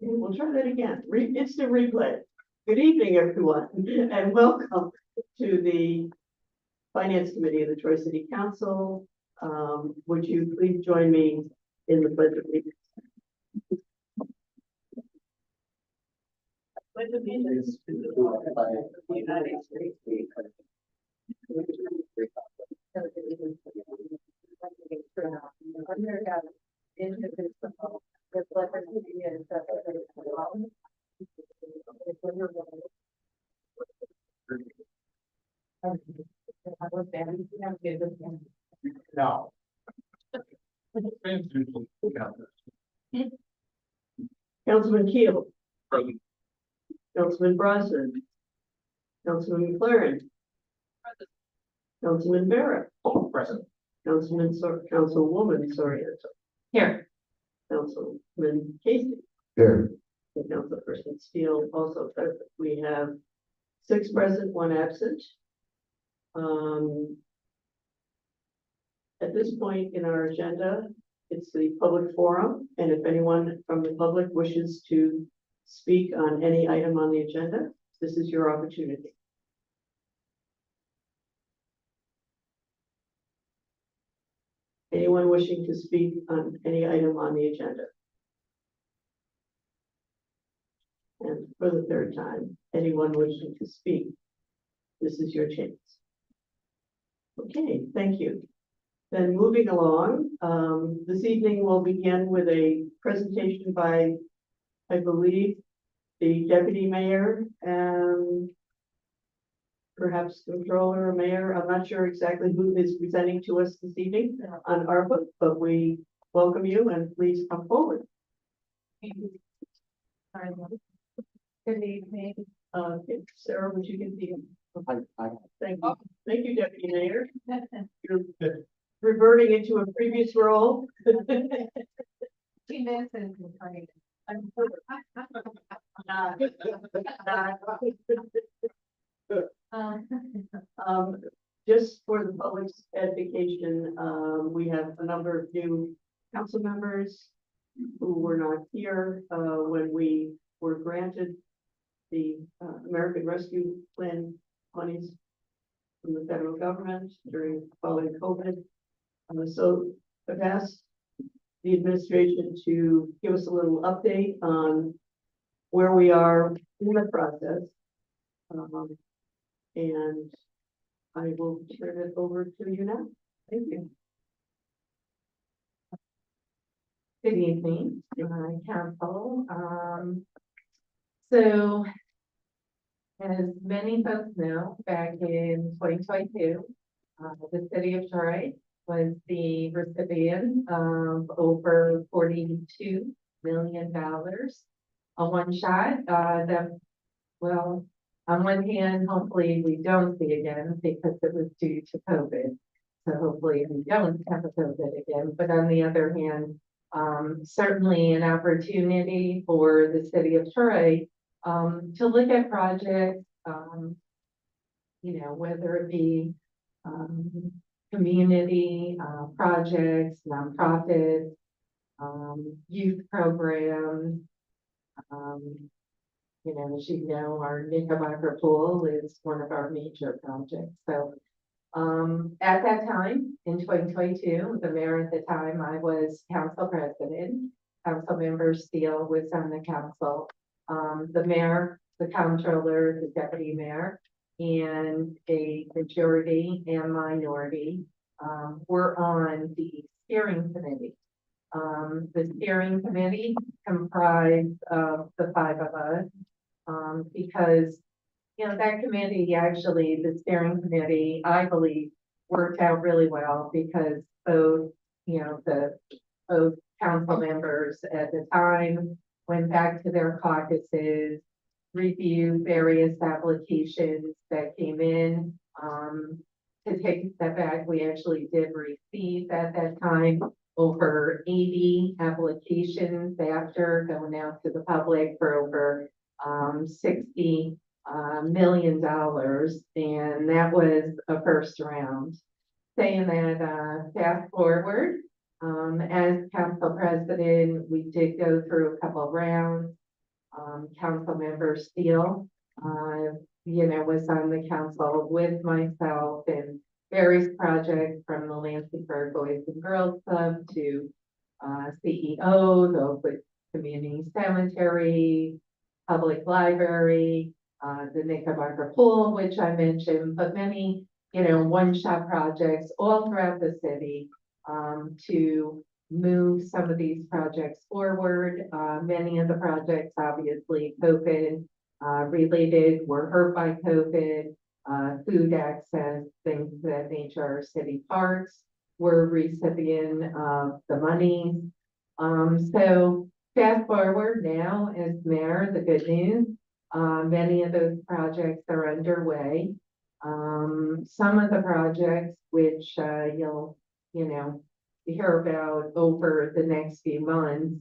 We'll try that again. Instant replay. Good evening, everyone, and welcome to the Finance Committee of the Troy City Council. Would you please join me in the pledge of allegiance? Pledge of allegiance to the flag of the United States No. Councilman Keel, Present. Councilman Brosnan, Councilman McLaren, Councilman Barrett, Present. Councilwoman Soriano. Here. Councilman Casey. Here. And Councilperson Steele also present. We have 6 present, 1 absent. At this point in our agenda, it's the public forum, and if anyone from the public wishes to speak on any item on the agenda, this is your opportunity. Anyone wishing to speak on any item on the agenda? And for the 3rd time, anyone wishing to speak, this is your chance. Okay, thank you. Then moving along, this evening we'll begin with a presentation by, I believe, the Deputy Mayor and perhaps Controller or Mayor. I'm not sure exactly who is presenting to us this evening on ARPA, but we welcome you and please come forward. Good evening. Sarah, would you continue? I Thank you, Deputy Mayor. You're reverting into a previous role. Just for the public's edification, we have a number of new council members who were not here when we were granted the American Rescue Plan monies from the federal government during following COVID. So I've asked the administration to give us a little update on where we are in the process. And I will turn it over to you now. Thank you. Good evening, council. So, as many folks know, back in 2022, the city of Troy was the recipient of over $42 million on one shot. Well, on one hand, hopefully we don't see again because it was due to COVID. So hopefully we don't have a COVID again. But on the other hand, certainly an opportunity for the city of Troy to look at projects, whether it be community projects, nonprofits, youth programs. As you know, our Knickerbocker Pool is one of our major projects. So at that time, in 2022, the mayor at the time, I was council president. Council member Steele was on the council. The mayor, the comptroller, the deputy mayor, and a majority and minority were on the steering committee. The steering committee comprised of the 5 of us because that committee, actually, the steering committee, I believe, worked out really well because both council members at the time went back to their caucuses, reviewed various applications that came in. To take a step back, we actually did receive at that time over 80 applications after going out to the public for over $60 million, and that was a first round. Saying that, fast forward, as council president, we did go through a couple of rounds. Councilmember Steele, was on the council with myself and various projects from the Lansingburg Boys and Girls Club to CEO, the Oakwood Community Cemetery, Public Library, the Knickerbocker Pool, which I mentioned, but many, one-shot projects all throughout the city to move some of these projects forward. Many of the projects, obviously, COVID related, were hurt by COVID. Food access, things of that nature. City parks were recipient of the money. So fast forward now as mayor, the good news, many of those projects are underway. Some of the projects which you'll, hear about over the next few months.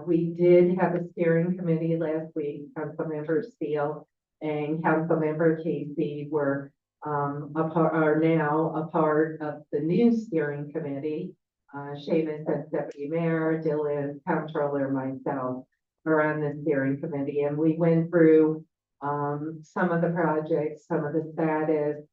We did have a steering committee last week. Councilmember Steele and Councilmember Casey are now a part of the new steering committee. Seamus as deputy mayor, Dylan, comptroller, myself are on the steering committee, and we went through some of the projects, some of the status.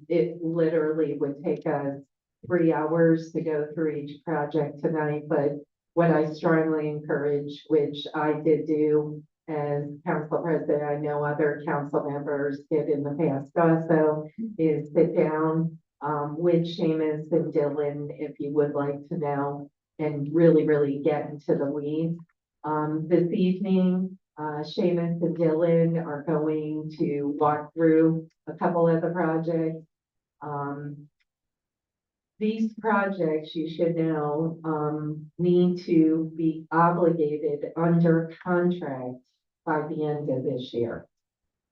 It literally would take us 3 hours to go through each project tonight, but what I strongly encourage, which I did do as council president, I know other council members did in the past also, is sit down with Seamus and Dylan, if you would like to know, and really, really get into the weeds. This evening, Seamus and Dylan are going to walk through a couple of the projects. These projects, you should know, need to be obligated under contract by the end of this year.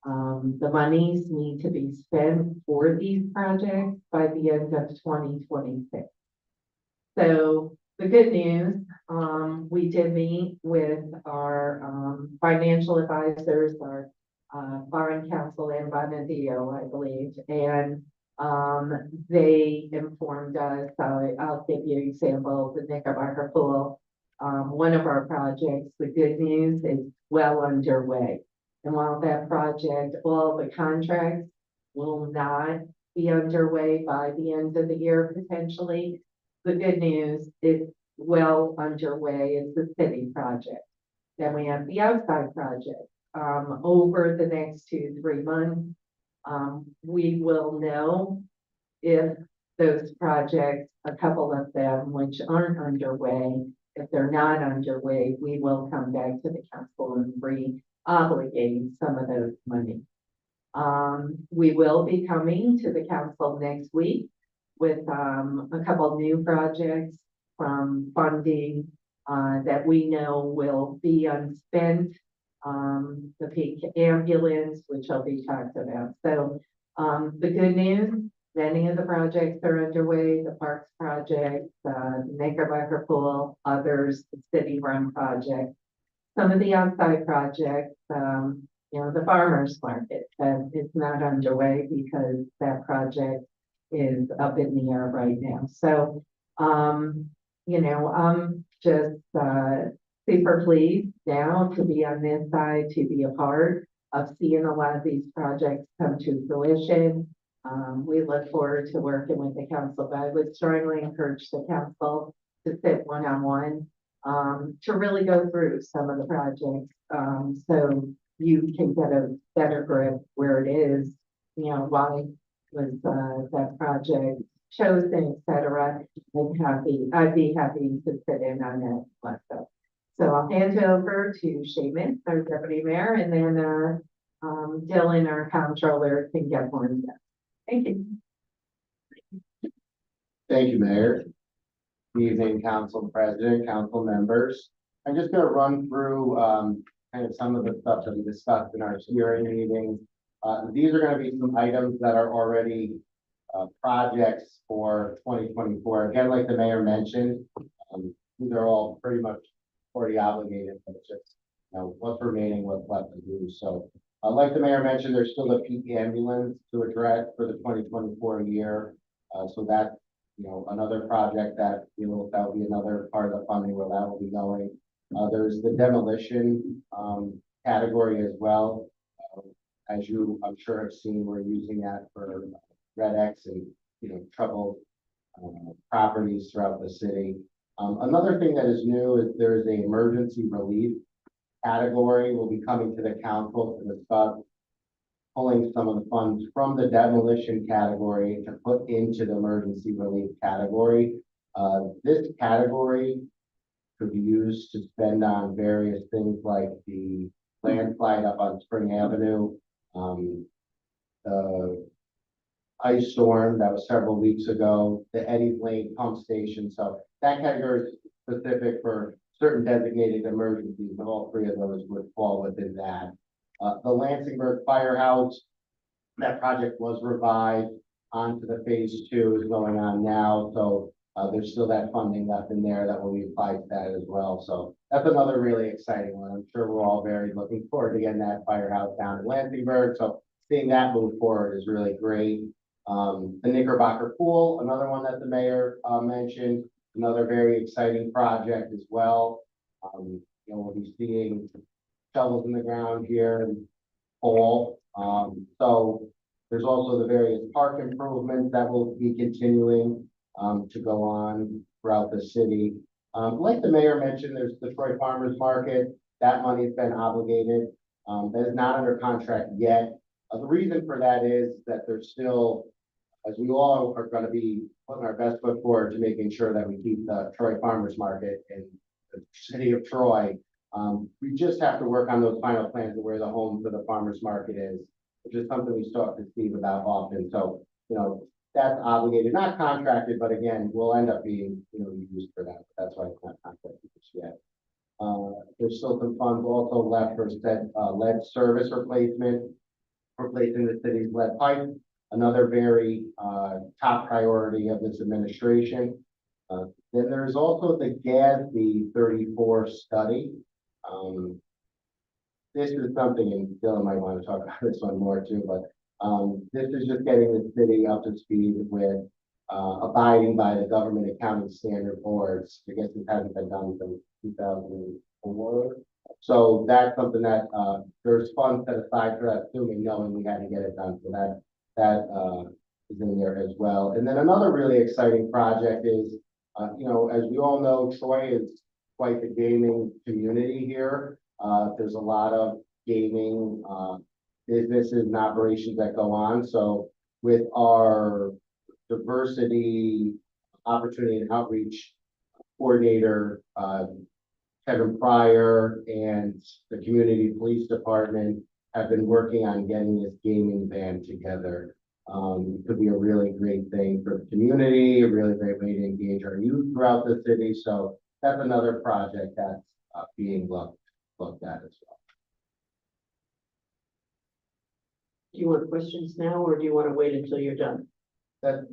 The monies need to be spent for these projects by the end of 2026. So the good news, we did meet with our financial advisors, our foreign counsel and Bonadillo, I believe, and they informed us. I'll give you an example, the Knickerbocker Pool. One of our projects, the good news is well underway. And while that project, all the contracts will not be underway by the end of the year potentially, the good news is well underway is the city project. Then we have the outside project. Over the next 2-3 months, we will know if those projects, a couple of them which aren't underway, if they're not underway, we will come back to the council and re-obligate some of those money. We will be coming to the council next week with a couple new projects from funding that we know will be unspent. The peak ambulance, which will be talked about. So the good news, many of the projects are underway, the parks project, the Knickerbocker Pool, others, the city-run projects. Some of the outside projects, the farmers market, that is not underway because that project is up in the air right now. So, I'm just super pleased now to be on this side, to be a part of seeing a lot of these projects come to fruition. We look forward to working with the council, but I would strongly encourage the council to sit one-on-one to really go through some of the projects so you can get a better grip where it is, why was that project chosen, etc. I'd be happy to sit in on that myself. So I'll hand it over to Seamus, our deputy mayor, and then Dylan, our comptroller, can get more in depth. Thank you. Thank you, Mayor. Good evening, Council President, council members. I'm just going to run through kind of some of the stuff that we discussed in our steering meeting. These are going to be some items that are already projects for 2024. Again, like the mayor mentioned, these are all pretty much already obligated, but it's just what's remaining, what's left to do. So like the mayor mentioned, there's still a peak ambulance to address for the 2024 year. So that's another project that that'll be another part of the funding where that will be going. There's the demolition category as well. As you, I'm sure have seen, we're using that for Red X and, troubled properties throughout the city. Another thing that is new is there is an emergency relief category. Will be coming to the council to discuss pulling some of the funds from the demolition category to put into the emergency relief category. This category could be used to spend on various things like the landslide up on Spring Avenue, the ice storm that was several weeks ago, the Eddie's Lane pump station. So that category is specific for certain designated emergencies, and all three of those would fall within that. The Lansingburg Firehouse, that project was revived onto the phase 2 is going on now. So there's still that funding left in there that will be applied to that as well. So that's another really exciting one. I'm sure we're all very looking forward to getting that firehouse down in Lansingburg. So seeing that move forward is really great. The Knickerbocker Pool, another one that the mayor mentioned, another very exciting project as well. We'll be seeing shovels in the ground here in fall. So there's also the various park improvements that will be continuing to go on throughout the city. Like the mayor mentioned, there's the Troy Farmers Market. That money has been obligated. That is not under contract yet. The reason for that is that there's still, as we all are going to be putting our best foot forward to making sure that we keep the Troy Farmers Market in the city of Troy. We just have to work on those final plans of where the home for the farmers market is, which is something we talk to Steve about often. So, that's obligated, not contracted, but again, will end up being, used for that. That's why it's not contracted just yet. There's still some funds also left for said lead service replacement, replacing the city's lead pipe. Another very top priority of this administration. Then there's also the GASB 34 study. This is something, and Dylan might want to talk about this one more too, but this is just getting the city up to speed with abiding by the government accounting standard boards. I guess it hasn't been done since 2004. So that's something that there's funds set aside for that, assuming knowing we had to get it done. So that is in there as well. And then another really exciting project is, as we all know, Troy is quite the gaming community here. There's a lot of gaming businesses and operations that go on. So with our diversity, opportunity and outreach coordinator, Kevin Pryor, and the community police department have been working on getting this gaming ban together. It could be a really great thing for the community, a really great way to engage our youth throughout the city. So that's another project that's being looked at as well. Do you want questions now, or do you want to wait until you're done? That's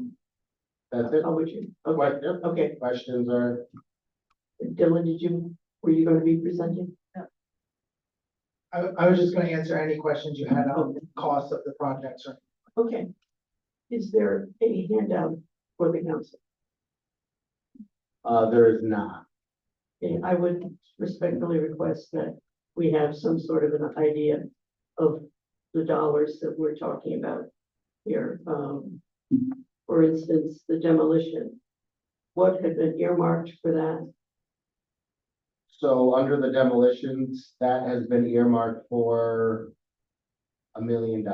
it. How would you? Okay, Yep. okay. Questions are, Dylan, were you going to be presenting? I was just gonna answer any questions you had on the cost of the projects or. Okay. Is there a handout for the council? there is not. Okay, I would respectfully request that we have some sort of an idea of the dollars that we're talking about here. For instance, the demolition. What had been earmarked for that? So under the demolitions, that has been earmarked for $1 million.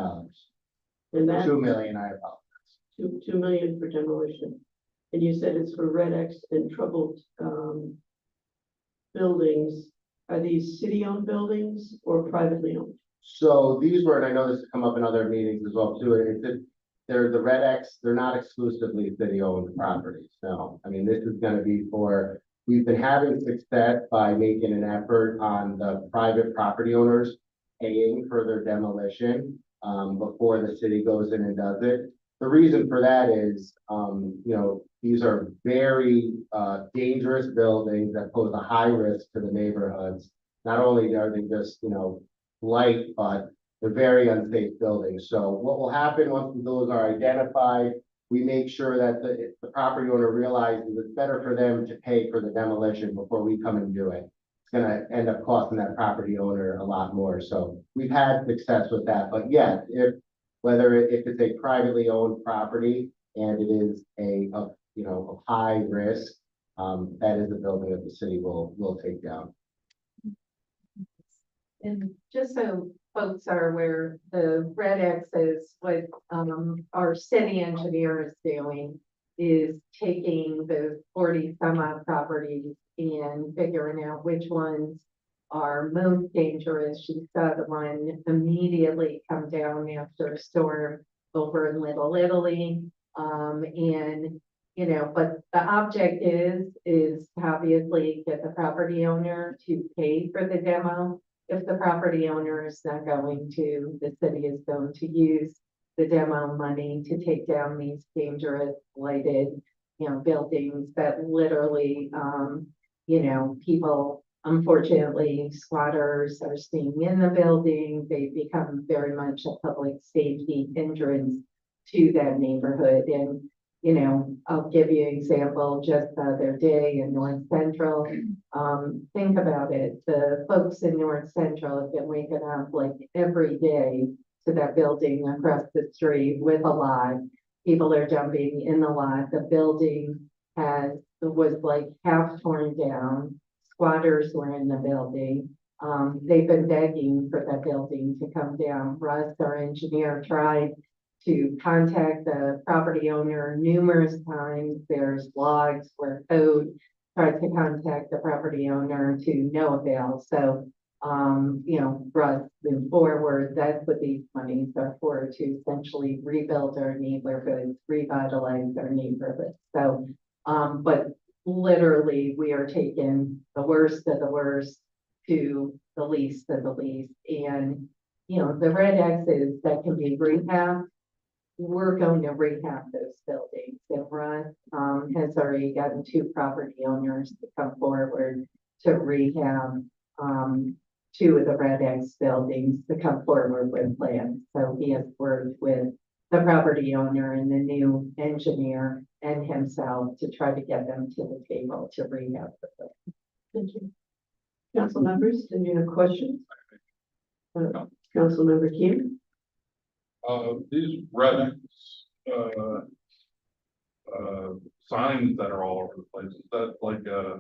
And that 2 million, I apologize. 2 million for demolition. And you said it's for Red X and troubled buildings. Are these city-owned buildings or privately owned? So these were, and I know this has come up in other meetings as well too, they're the Red X, they're not exclusively city-owned properties, no. I mean, this is gonna be for, we've been having success by making an effort on the private property owners paying for their demolition before the city goes in and does it. The reason for that is, these are very dangerous buildings that pose a high risk to the neighborhoods. Not only are they just, light, but they're very unsafe buildings. So what will happen once those are identified, we make sure that the property owner realizes it's better for them to pay for the demolition before we come and do it. it's gonna end up costing that property owner a lot more. So we've had success with that, but yeah, if it's a privately owned property and it is you know, of high risk, that is a building that the city will take down. And just so folks are aware, the red X is what, our city engineer is doing, is taking the 40 some odd properties and figuring out which ones are most dangerous. She saw the one immediately come down after a storm over in Little Italy. And, you know, but the object is obviously get the property owner to pay for the demo. If the property owner is not going to, the city is going to use the demo money to take down these dangerous blighted, you know, buildings that literally, you know, people, unfortunately, squatters are staying in the building. They become very much a public safety hindrance to that neighborhood. And, you know, I'll give you an example, just the other day in North Central. Think about it, the folks in North Central have been waking up like every day to that building across the street with a lot. People are jumping in the lot. The building was like half torn down. Squatters were in the building. They've been begging for that building to come down. Russ, our engineer, tried to contact the property owner numerous times. There's logs where code tried to contact the property owner to no avail. So, you know, Russ, move forward. That's what these monies are for, to essentially rebuild our neighborhoods, revitalize our neighborhoods. So, but literally we are taking the worst of the worst to the least of the least. And, you know, the red X's that can be rehabbed, we're going to rehab those buildings. And Russ has already gotten 2 property owners to come forward to rehab 2 of the red X buildings, to come forward with plans. So he has worked with the property owner and the new engineer and himself to try to get them to the table to rehab the building. Thank you. Council members, do you have questions? Councilmember Kim? These red signs that are all over the place, is that like a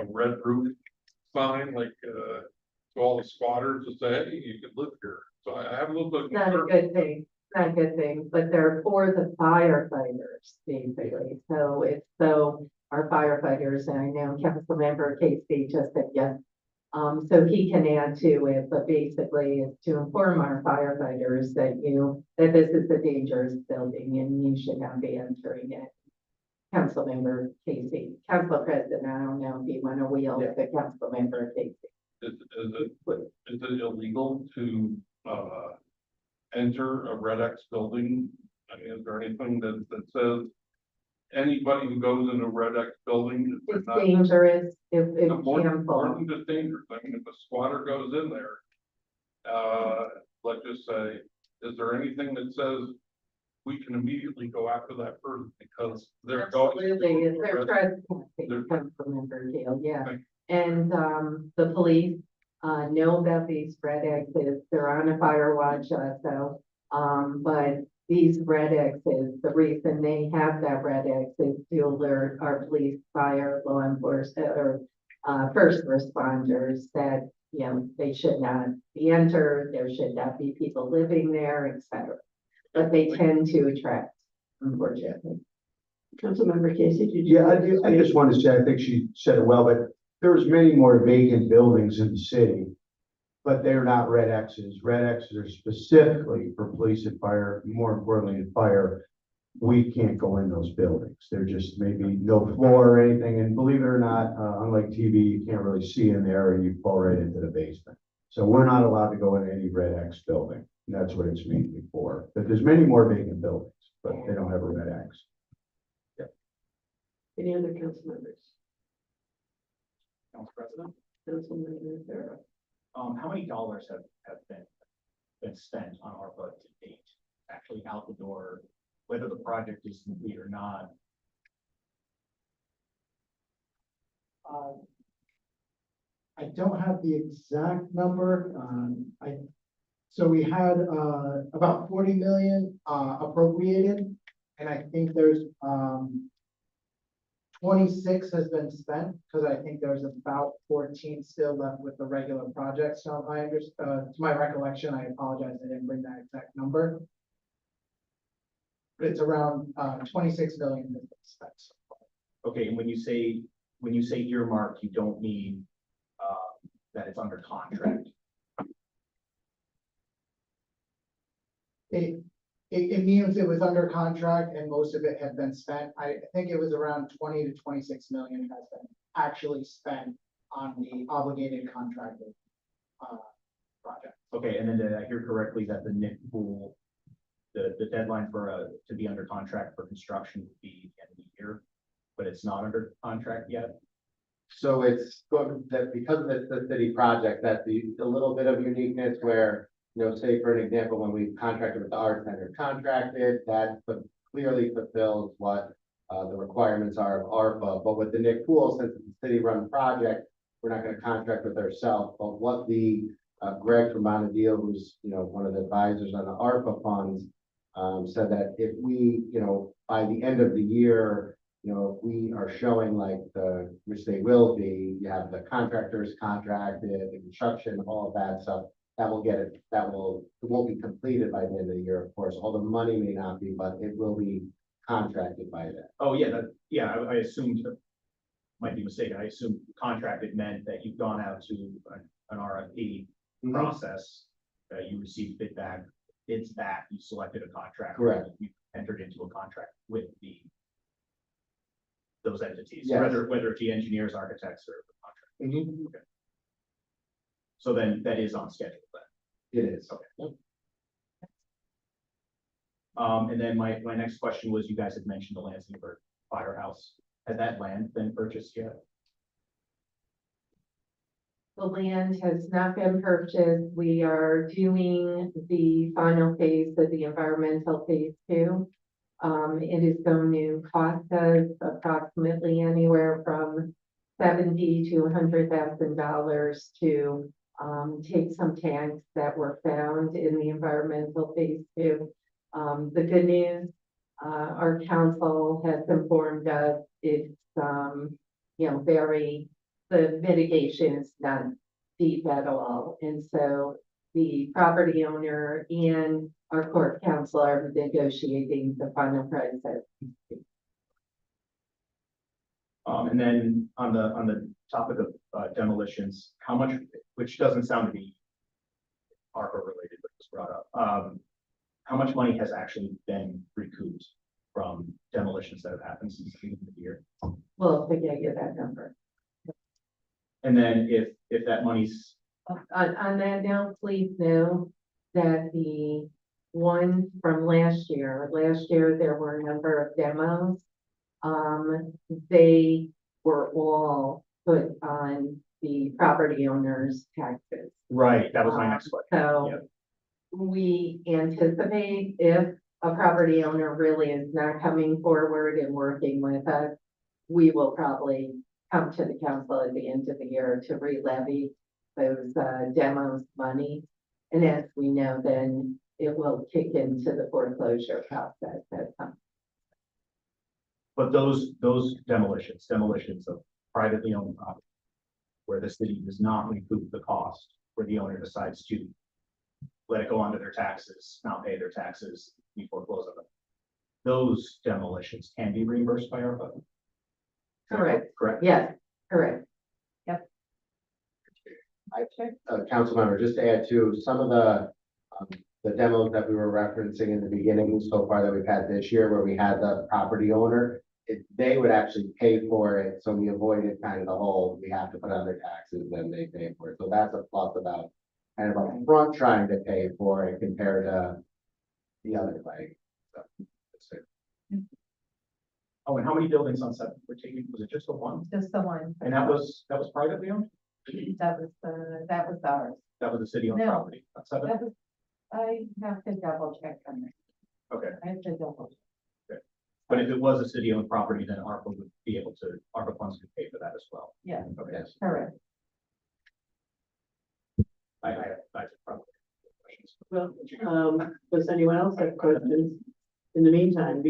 red roof sign, like to all the squatters to say, hey, you can live here? So I have a little bit. Not a good thing, not a good thing, but they're for the firefighters, basically. So it's so our firefighters, and I know Councilmember Casey just said yes. So he can add to it, but basically it's to inform our firefighters that that this is a dangerous building and you should not be entering it. Councilmember Casey, Council President, I don't know if you want to wheel the Councilmember Casey. Is it illegal to enter a red X building? I mean, is there anything that says anybody who goes in a red X building? It's dangerous, if More harmful. than just dangerous. I mean, if a squatter goes in there, let's just say, is there anything that says we can immediately go after that person because they're going? Absolutely, they're trespassing, Councilmember Gill, yeah. And the police know about these red X's. They're on a fire watch also. But these red X's, the reason they have that red X is to alert our police, fire, law enforcement, or first responders that, you know, they should not be entered, there should not be people living there, etc. But they tend to attract, unfortunately. Councilmember Casey, did you? Yeah, I do. I just wanted to say, I think she said it well, but there's many more vacant buildings in the city, but they're not red X's. Red X's are specifically for police and fire. More importantly, in fire, we can't go in those buildings. They're just maybe no floor or anything. And believe it or not, unlike TV, you can't really see in there and you fall right into the basement. So we're not allowed to go in any red X building. And that's what it's mainly for. But there's many more vacant buildings, but they don't have a red X. Any other council members? Council President, Councilmember Farrow. how many dollars have been spent on ARPA to date, actually out the door, whether the project is complete or not? I don't have the exact number, so we had, about 40 million, appropriated, and I think there's, 26 has been spent, because I think there's about 14 still left with the regular project, so I to my recollection, I apologize, I didn't bring that exact number. But it's around, 26 million has been spent. So far. Okay, and when you say earmark, you don't mean, that it's under contract. It means it was under contract and most of it had been spent. I think it was around 20 to 26 million has been actually spent on the obligated contracted project. Okay, and then did I hear correctly that the Nick pool, the deadline for, to be under contract for construction would be the end of the year, but it's not under contract yet? So it's, that because it's the city project, that's a little bit of uniqueness where, you know, say for an example, when we contracted with the Art Center, contracted, that clearly fulfills what the requirements are of ARPA. But with the Nick Pool, since it's a city-run project, we're not gonna contract with ourselves. But what the Greg from Monadeo, who's, you know, one of the advisors on the ARPA funds, said that if we, you know, by the end of the year, you know, if we are showing like which they will be, you have the contractors contracted, the construction, all of that stuff, that will get it, it won't be completed by the end of the year, of course, all the money may not be, but it will be contracted by then. Oh, yeah, I assumed, might be mistaken, I assumed contracted meant that you've gone out to an RFP process, you received bids back, you selected a contract. Correct. You entered into a contract with those entities, Yes. whether it be engineers, architects, or the contract. Mhm. Okay. So then that is on schedule then. It is. Okay. And then my next question was, you guys had mentioned the Lansingburg Firehouse. Has that land been purchased yet? The land has not been purchased. We are doing the final phase of the environmental phase 2. It is going to cost us approximately anywhere from $70,000 to $100,000 to take some tanks that were found in the environmental phase 2. The good news, our council has informed us it's, you know, the mitigation is not deep at all. And so the property owner and our court counsel are negotiating the final price. And then on the topic of demolitions, how much, which doesn't sound to be ARPA related, but was brought up. How much money has actually been recouped from demolitions that have happened since the beginning of the year? We'll figure you that number. And then if that money's, On that note, please know that the one from last year there were a number of demos. They were all put on the property owner's taxes. right, that was my next question. So Yep. we anticipate if a property owner really is not coming forward and working with us, we will probably come to the council at the end of the year to re-levy those demos money. And as we know, then it will kick into the foreclosure process at some. But those demolitions of privately owned property, where the city does not recoup the cost, where the owner decides to let it go onto their taxes, not pay their taxes, we foreclose on them. Those demolitions can be reimbursed by ARPA. Correct. Correct? Yes, correct. Council member, just to add to some of the demos that we were referencing in the beginning so far that we've had this year, where we had the property owner, they would actually pay for it, so we avoided kind of the whole, we have to put on their taxes, then they pay for it. So that's a plus about kind of up front trying to pay for it compared to the other way. So, that's it. Oh, and how many buildings on 7th were taken? Was it just the one? Just the one. And that was privately owned? That was ours. That was a city-owned No. property on 7th? That was, I have to double check on that. Okay, I have to double. but if it was a city-owned property, then ARPA would be able to, ARPA funds could pay for that as well. Yeah, Okay. Yes. correct. Well, does anyone else have questions in the meantime,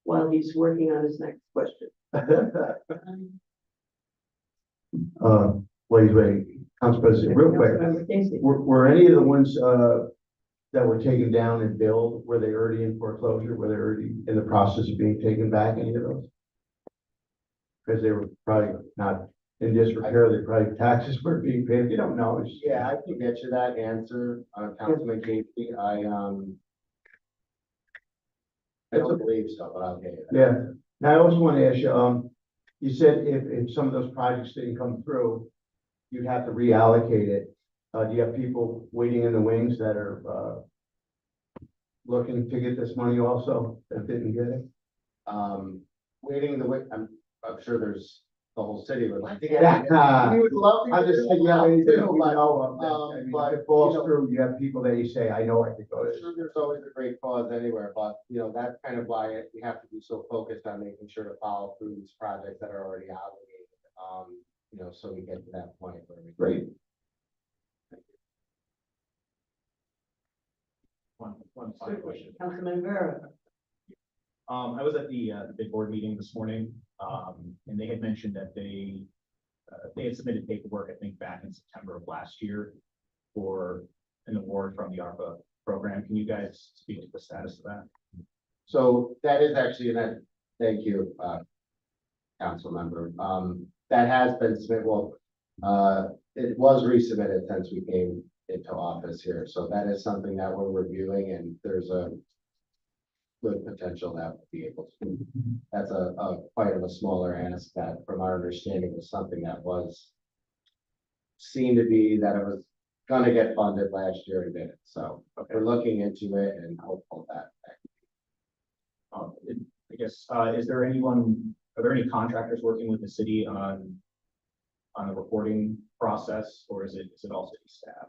while he's working on his next question? While he's waiting, Council President, real quick, Councilmember Casey. were any of the ones, that were taken down and billed, were they already in foreclosure? Were they already in the process of being taken back, any of those? Because they were probably not in disrepair, they probably taxes were being paid, you don't know. It's- Yeah, I can get you that answer, Councilman Casey, I don't believe so, but I'll get you that. Yeah, now I also want to ask you, you said if some of those projects didn't come through, you'd have to reallocate it. Do you have people waiting in the wings that are, looking to get this money also, that didn't get it? Waiting the wait, I'm sure there's the whole city would like to get it. Yeah. We would love to. I just said, yeah, anything you but, know of, that, I mean, but, if it falls you know- through, you have people that you say, I know I could go I'm to. sure there's always a great cause anywhere, but that's kind of why we have to be so focused on making sure to follow through these projects that are already obligated. So we get to that point where we. Great. One final question. Councilman Vera. I was at the big board meeting this morning, and they had mentioned that they had submitted paperwork, I think, back in September of last year for an award from the ARPA program. Can you guys speak to the status of that? So that is actually, thank you, council member. That has been submitted, it was resubmitted since we came into office here. So that is something that we're reviewing, and there's a good potential that we'll be able to. That's a quite of a smaller ask that, from our understanding, was something that was seemed to be that it was gonna get funded last year and didn't. So we're looking into it and hopeful that. I guess, are there any contractors working with the city on the reporting process, or is it all city staff?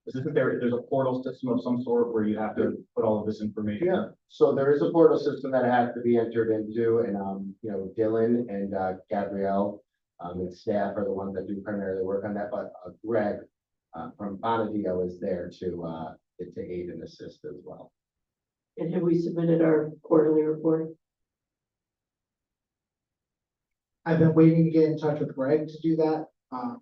Isn't there's a portal system of some sort where you have to put all of this information? Yeah, so there is a portal system that has to be entered into, and, Dylan and, Gabrielle, and staff are the ones that do primarily work on that, but, Greg, from Bonadio is there to aid and assist as well. And have we submitted our quarterly report? I've been waiting to get in touch with Greg to do that.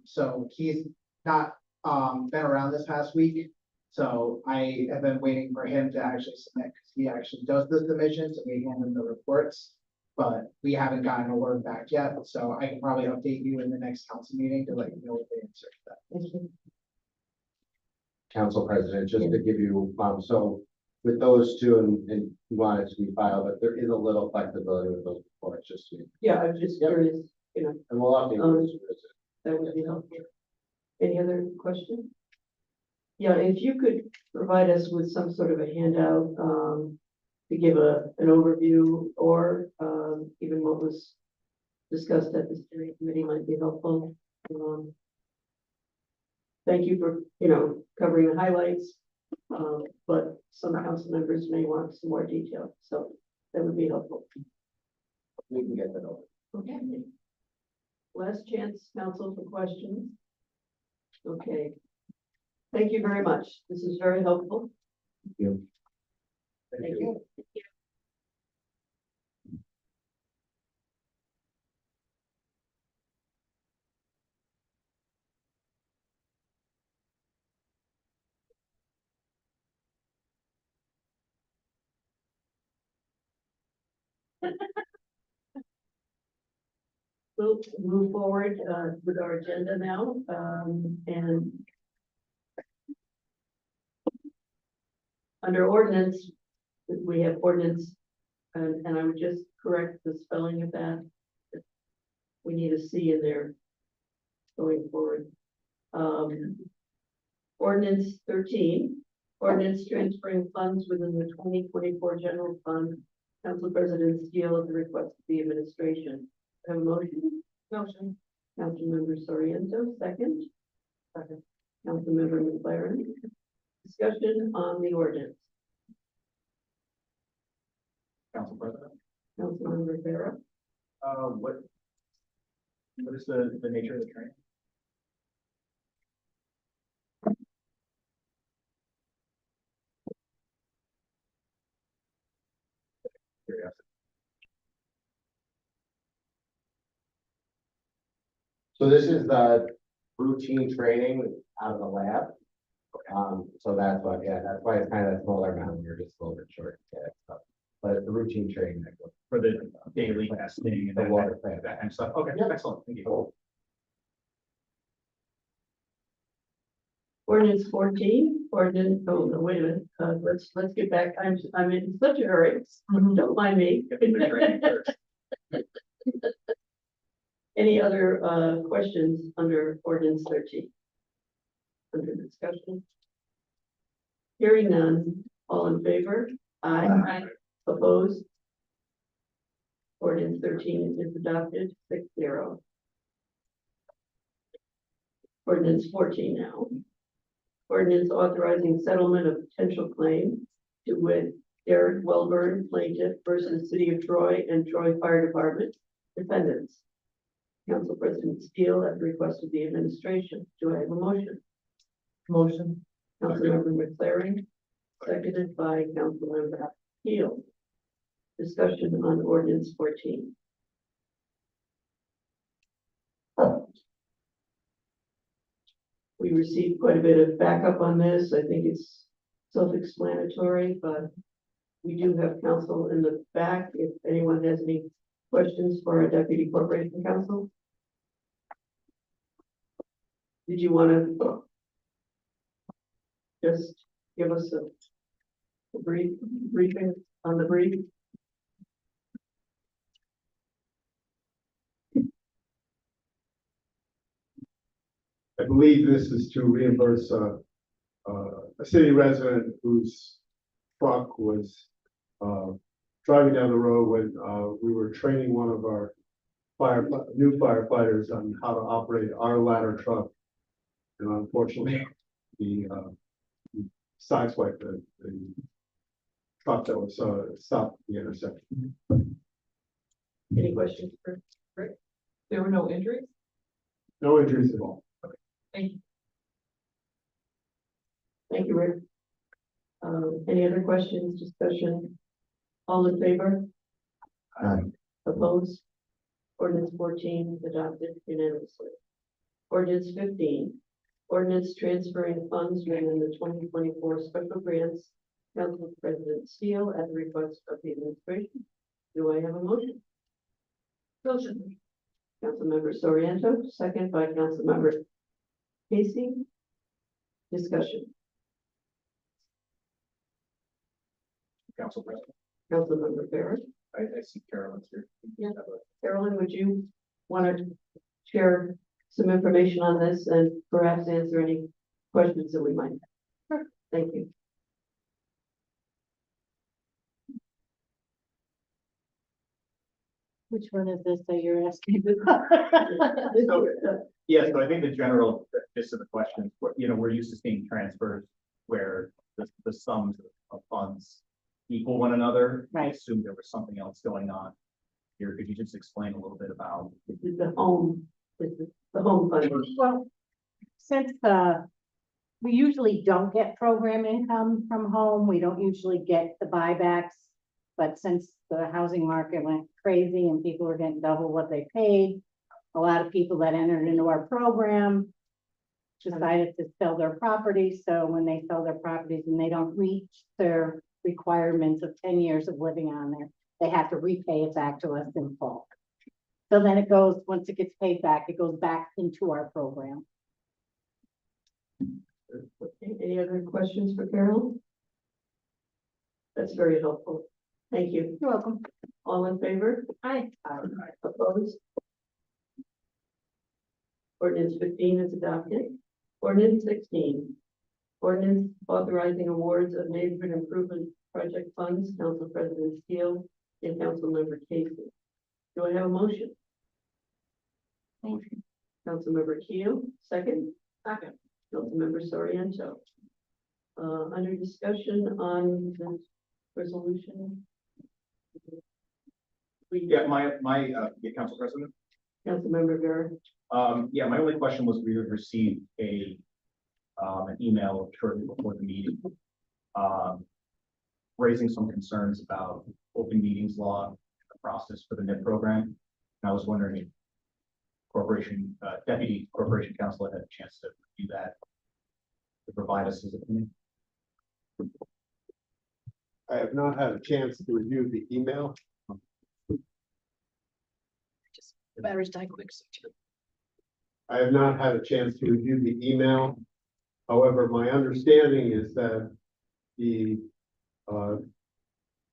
So he's not, been around this past week. So I have been waiting for him to actually submit, because he actually does the submissions and we hand him the reports. But we haven't gotten a word back yet, so I can probably update you in the next council meeting to let you know what the answer to that. Thank you. Council President, just to give you, so with those two, and we want it to be filed, but there is a little flexibility with those reports, just to, Yeah, I was just Yep. curious, and we'll update you as soon as that would be helpful. Any other questions? Yeah, if you could provide us with some sort of a handout, to give an overview, or, even what was discussed at the steering committee might be helpful. Thank you for, covering the highlights, but some council members may want some more detail, so that would be helpful. we can get that over. Okay. Last chance, council, for questions. Okay. Thank you very much. This is very helpful. Thank you. Thank you. We'll move forward with our agenda now, and under ordinance, we have ordinance, and I would just correct the spelling of that. We need a C in there going forward. Ordinance 13, ordinance transferring funds within the 2024 general fund. Council President Steele at the request of the administration. Have a motion? Motion. Councilmember Soriento, second. Second. Councilmember McLaren. Discussion on the ordinance. Council President? Councilmember Rivera. What is the nature of the training? curiosity. So this is the routine training out of the lab. So that's why, yeah, that's why it's kind of a smaller amount, we're just a little bit short. Yeah, so, but it's the routine training that goes, For the daily testing and the water plant. that kind of stuff. Okay, yeah, excellent. Thank you. Ordinance 14, ordinance, oh, no, wait a minute, let's get back, I'm in such a hurry, don't mind me. Any other, questions under ordinance 13? Under discussion? Hearing none, all in favor? Aye. Opposed? Ordinance 13 is adopted, 6-0. Ordinance 14 now. Ordinance authorizing settlement of potential claim to with Derek Welburn plaintiff versus City of Troy and Troy Fire Department defendants. Council President Steele at the request of the administration. Do I have a motion? Motion. Councilmember McLaren, seconded by Councilmember Keel. Discussion on ordinance 14. We received quite a bit of backup on this. I think it's self-explanatory, but we do have counsel in the back. If anyone has any questions for our deputy corporation counsel. Did you want to just give us a briefing on the brief? I believe this is to reimburse a city resident whose truck was driving down the road when we were training one of our new firefighters on how to operate our ladder truck. And unfortunately, the sideswiped the truck that was stopped at the intersection. Any questions for Rick? There were no injuries? No injuries at all. Thank you, Rick. Any other questions, discussion? All in favor? Aye. Opposed? Ordinance 14 adopted unanimously. Ordinance 15, ordinance transferring funds within the 2024 special grants. Council President Steele at the request of the administration. Do I have a motion? Motion. Councilmember Soriento, second by Councilmember Casey. Discussion. Council President, Councilmember Barrett. I see Carolyn's here. Yeah. Carolyn, would you want to share some information on this and perhaps answer any questions that we might have? Sure. Thank you. Which one is this that you're asking? Yeah, so I think the general gist of the question, we're used to seeing transfers where the sums of funds equal one another. I Right. assume there was something else going on here. Could you just explain a little bit about? This is the home fund. Well, since we usually don't get program income from home, we don't usually get the buybacks. But since the housing market went crazy and people were getting double what they paid, a lot of people that entered into our program decided to sell their properties. So when they sell their properties and they don't reach their requirements of 10 years of living on there, they have to repay it back to us in full. So then it goes, once it gets paid back, it goes back into our program. Okay, any other questions for Carol? That's very helpful. Thank you. You're welcome. All in favor? Aye. Opposed? Ordinance 15 is adopted. Ordinance 16. Ordinance authorizing awards of neighborhood improvement project funds, Council President Steele and Councilmember Casey. Do I have a motion? Motion. Councilmember Keel, second? Second. Councilmember Soriento. Under discussion on the resolution. Council President. Councilmember Vera. Yeah, my only question was we received an email shortly before the meeting, raising some concerns about open meetings law, the process for the NIP program. And I was wondering if Deputy Corporation Counsel had a chance to review that, to provide us his opinion. I have not had a chance to review the email. Batteries die quick. I have not had a chance to review the email. However, my understanding is that a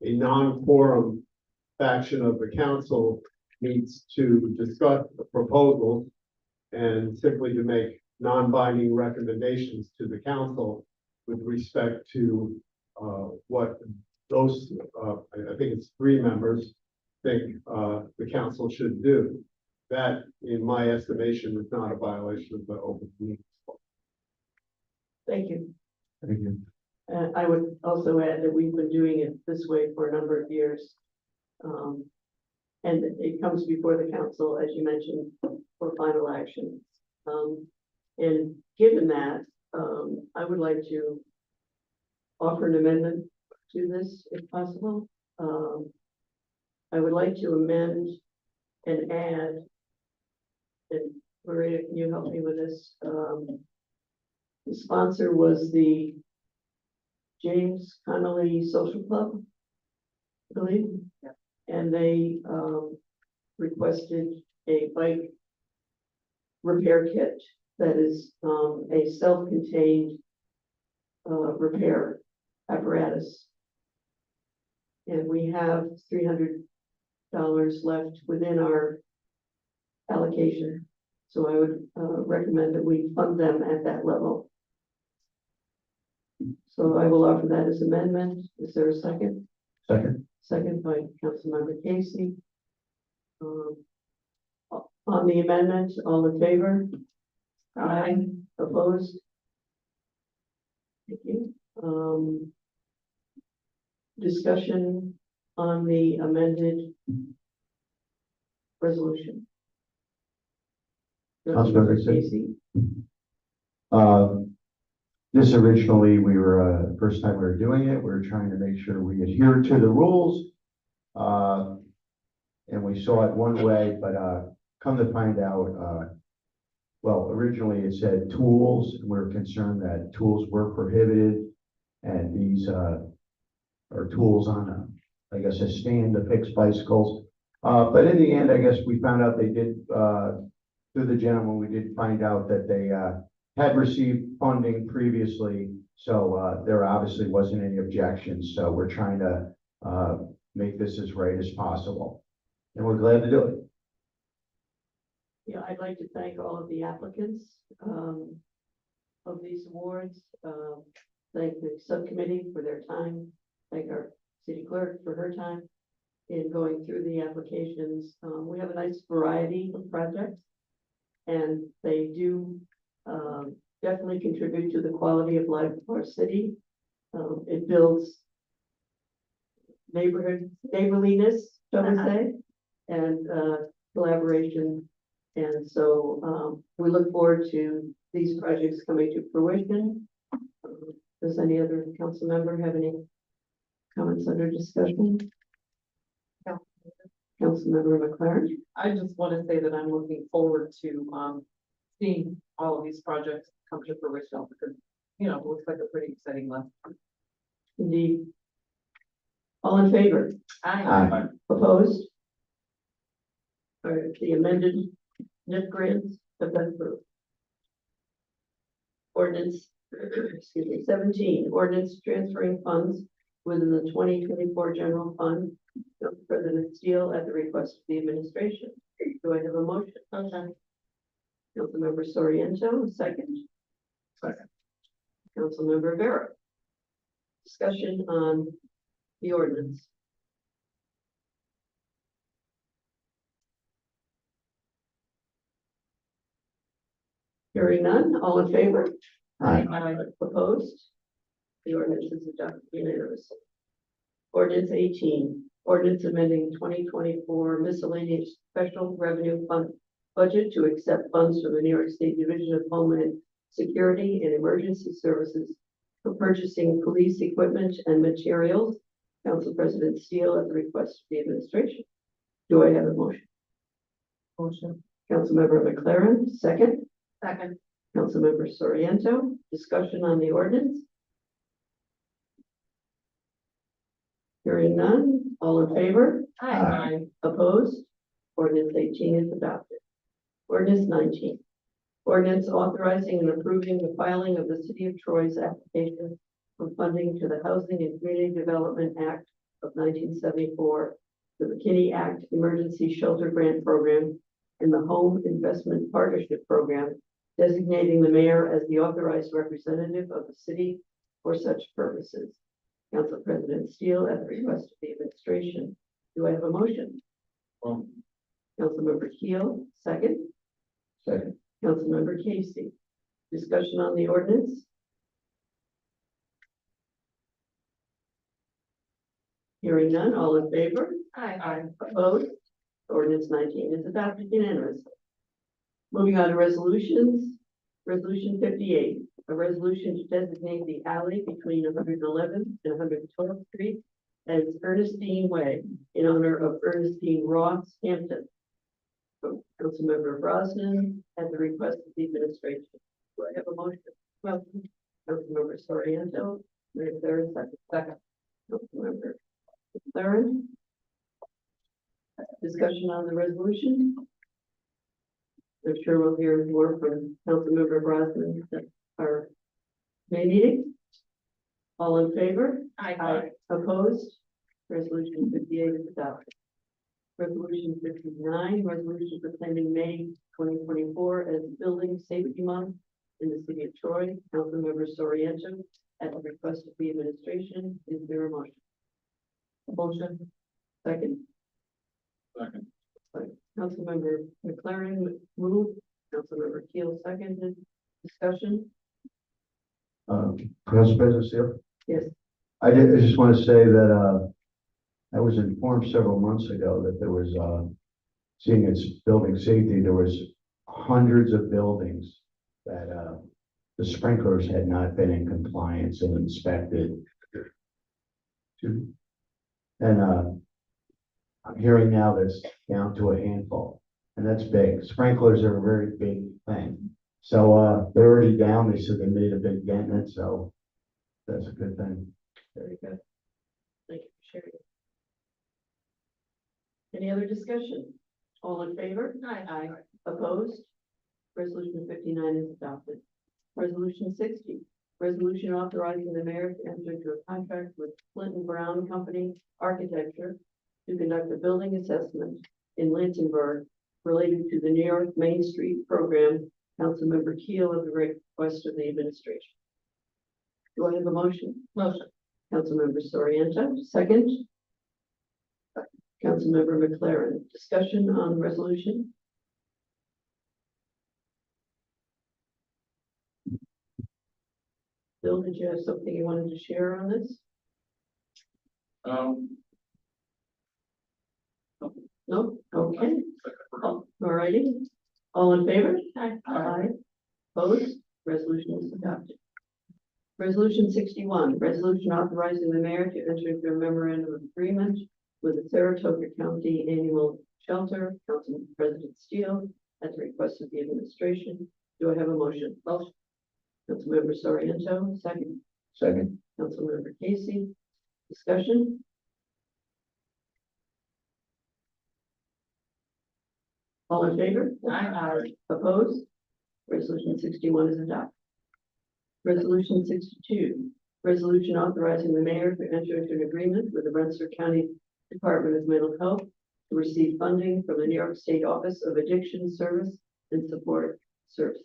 non-quorum faction of the council needs to discuss the proposal and simply to make non-binding recommendations to the council with respect to what those, I think it's 3 members, think the council should do. That, in my estimation, is not a violation of the open meetings law. Thank you. Thank you. I would also add that we've been doing it this way for a number of years. And it comes before the council, as you mentioned, for final action. And given that, I would like to offer an amendment to this if possible. I would like to amend and add, and Maria, can you help me with this? The sponsor was the James Connolly Social Club, I believe. Yeah. And they requested a bike repair kit that is a self-contained repair apparatus. And we have $300 left within our allocation. So I would recommend that we fund them at that level. So I will offer that as amendment. Is there a second? Second. Second by Councilmember Casey. On the amendment, all in favor? Aye. Opposed? Thank you. Discussion on the amended resolution. Councilmember Casey. This originally, first time we were doing it, we were trying to make sure we adhere to the rules. And we saw it one way, but come to find out, well, originally it said tools, and we were concerned that tools were prohibited. And these are tools on I guess, a stand to fix bicycles. But in the end, I guess we found out they did, through the gentleman, we did find out that they had received funding previously. So there obviously wasn't any objections. So we're trying to make this as right as possible. And we're glad to do it. Yeah, I'd like to thank all of the applicants of these awards. Thank the subcommittee for their time. Thank our city clerk for her time in going through the applications. We have a nice variety of projects, and they do definitely contribute to the quality of life of our city. It builds neighborliness, shall we say, and collaboration. And so we look forward to these projects coming to fruition. Does any other council member have any comments under discussion? Councilmember McLaren. I just want to say that I'm looking forward to seeing all of these projects come to fruition because, you know, it looks like a pretty exciting month. Indeed. All in favor? Aye. Opposed? All right, the amended NIP grants have been approved. Ordinance, excuse me, 17, ordinance transferring funds within the 2024 general fund. President Steele at the request of the administration. Do I have a motion? Okay. Councilmember Soriento, second. Second. Councilmember Vera. Discussion on the ordinance. Hearing none, all in favor? Aye. Opposed? The ordinance is adopted unanimously. Ordinance 18, ordinance amending 2024 miscellaneous special revenue fund budget to accept funds from the New York State Division of Homeland Security and Emergency Services for purchasing police equipment and materials Council President Steele at the request of the administration. Do I have a motion? Motion. Councilmember McLaren, second. Second. Councilmember Soriento, discussion on the ordinance. Hearing none, all in favor? Aye. Opposed? Ordinance 18 is adopted. Ordinance 19. Ordinance authorizing and approving the filing of the City of Troy's application for funding to the Housing and Community Development Act of 1974, the McKinney Act Emergency Shelter Grant Program, and the Home Investment Partnership Program, designating the mayor as the authorized representative of the city for such purposes. Council President Steele at the request of the administration. Do I have a motion? Councilmember Keel, second. Second. Councilmember Casey. Discussion on the ordinance? Hearing none, all in favor? Aye. Opposed? Ordinance 19 is adopted unanimously. Moving on to resolutions. Resolution 58, a resolution to designate the alley between 111th and 112th Street as Ernestine Way in honor of Ernestine Ross Hampton. From Councilmember Brosnan at the request of the administration. Do I have a motion? Motion. Councilmember Soriento, is there a second? Second. Councilmember McLaren. Discussion on the resolution. I'm sure we'll hear more from Councilmember Brosnan at our May meeting. All in favor? Aye. Opposed? Resolution 58 is adopted. Resolution 59, resolution proclaiming May 2024 as Building Safety Month in the city of Troy. Councilmember Soriento at the request of the administration. Is there a motion? Motion. Second. Second. Councilmember McLaren moved, Councilmember Keel seconded. Discussion? Council President Steele? Yes. I just want to say that, I was informed several months ago that there was, seeing its building safety, there was hundreds of buildings that, the sprinklers had not been in compliance and inspected. And, I'm hearing now that's down to a handful, and that's big. Sprinklers are a very big thing. So, they're already down. They said they made a big dent in it, so that's a good thing. Very good. Thank you for sharing. Any other discussion? All in favor? Aye. Opposed? Resolution 59 is adopted. Resolution 60, resolution authorizing the mayor to enter into a contract with Clinton Brown Company Architecture to conduct a building assessment in Lansingburg related to the New York Main Street program. Councilmember Keel at the request of the administration. Do I have a motion? Motion. Councilmember Soriento, second. Councilmember McLaren, discussion on the resolution? Bill, did you have something you wanted to share on this? No? Okay. All righty. All in favor? Aye. Opposed? Resolution is adopted. Resolution 61, resolution authorizing the mayor to enter into a memorandum of agreement with the Saratoga County Annual Shelter. Council President Steele at the request of the administration. Do I have a motion? Motion. Councilmember Soriento, second. Second. Councilmember Casey. Discussion? All in favor? Aye. Opposed? Resolution 61 is adopted. Resolution 62, resolution authorizing the mayor to enter into an agreement with the Rensselaer County Department of Mental Health to receive funding from the New York State Office of Addiction Service and Support Service.